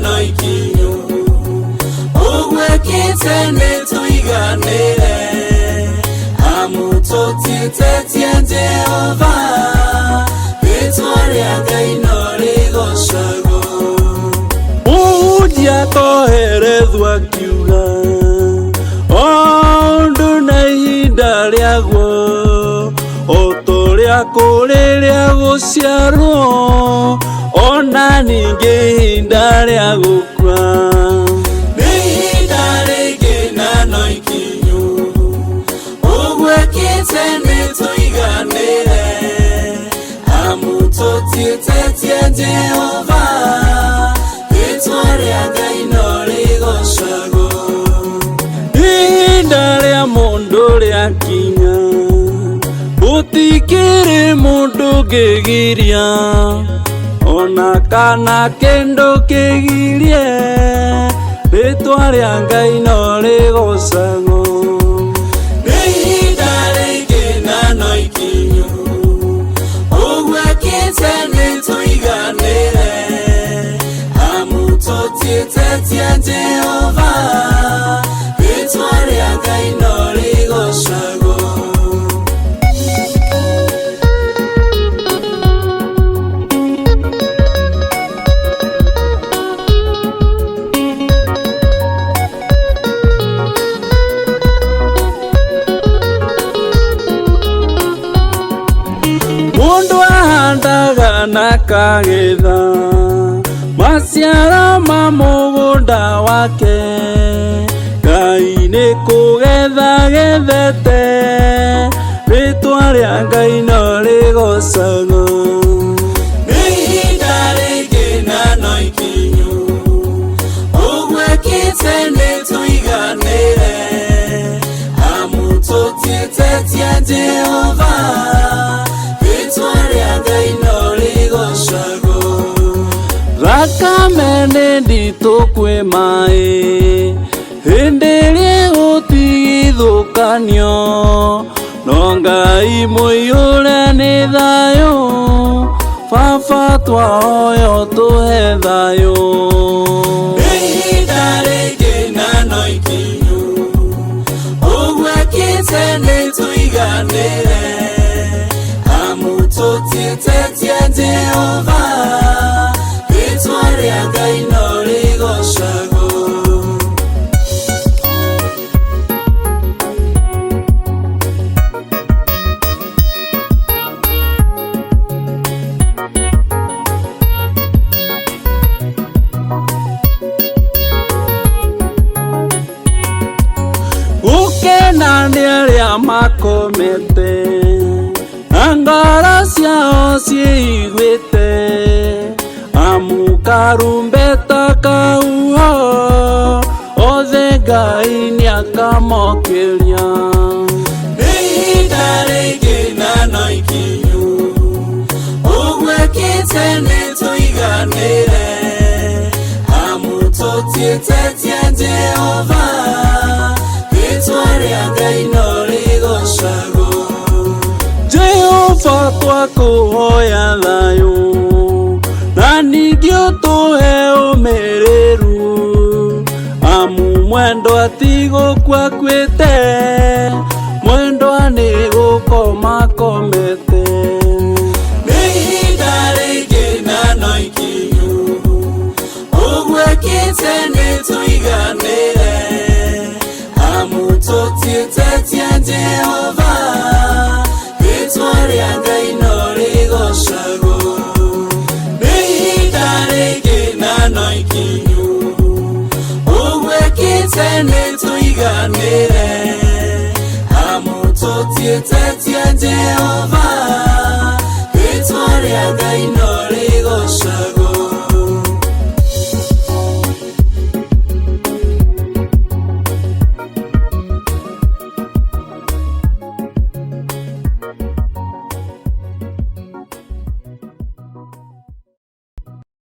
no ikinyu ugwekite nituiganire amutotietetie Jehova ritwa ria Ngai no rigocagwo Udia koherethwo akiuga ondu na ihinda riaguo otoria kuri ria guciarwo ona ningi ihinda ria gukua ihinda ringi na no ikinyu ugwekite nituiganire amutotietetie Jehova ritwa ria Ngai no rigocagwo ihinda ria mundu riakinya gutikiri mundu ngigiria ona kana kindu kigirie ritwa ria Ngai no rigocagwo ihinda ringi na no ikinyu ugwekite nituiganire amutotietetie Jehova ritwa ria Ngai no rigocagwo mundu ahandaga na kagetha maciaro ma mugunda wake Ngai ni kugetha gethete ritwa ria Ngai no rigocagwo ihinda ringi na no ikinyu ugwekite nituiganire amutotietetie Jehova ritwa ria Ngai no rigocagwo thakame nĩ nditũ kwĩ maĩ hĩndĩ ĩrĩa gũtigithũkanio no Ngai mũiyũre nĩ thayũ Baba twahoya ũtũhe thayũ ihinda ringi na no ikinyu ugwekite nituiganire amutotietetie Jehova ritwa ria Ngai no rigocagwo gũkena nĩ arĩa makomete na ngoro ciao ciĩiguĩte amu karumbeta kauho othe Ngai nĩakamokeria ihinda ringi na no ikinyu ugwekite nituiganire amutotietetie Jehova ritwa ria Ngai no rigocagwo Jehova twakũhoya thayũ na ningĩ ũtũhe ũmĩrĩru amu mwendwa ti gũkua akuĩte mwendwa nĩ gũkoma akomete ihinda ringi na no ikinyu ugwekite nituiganire amutotietetie Jehova ritwa ria Ngai no rigocagwo ihinda ringi na no ikinyu ugwekite nituiganire amutotietetie Jehova ritwa ria Ngai no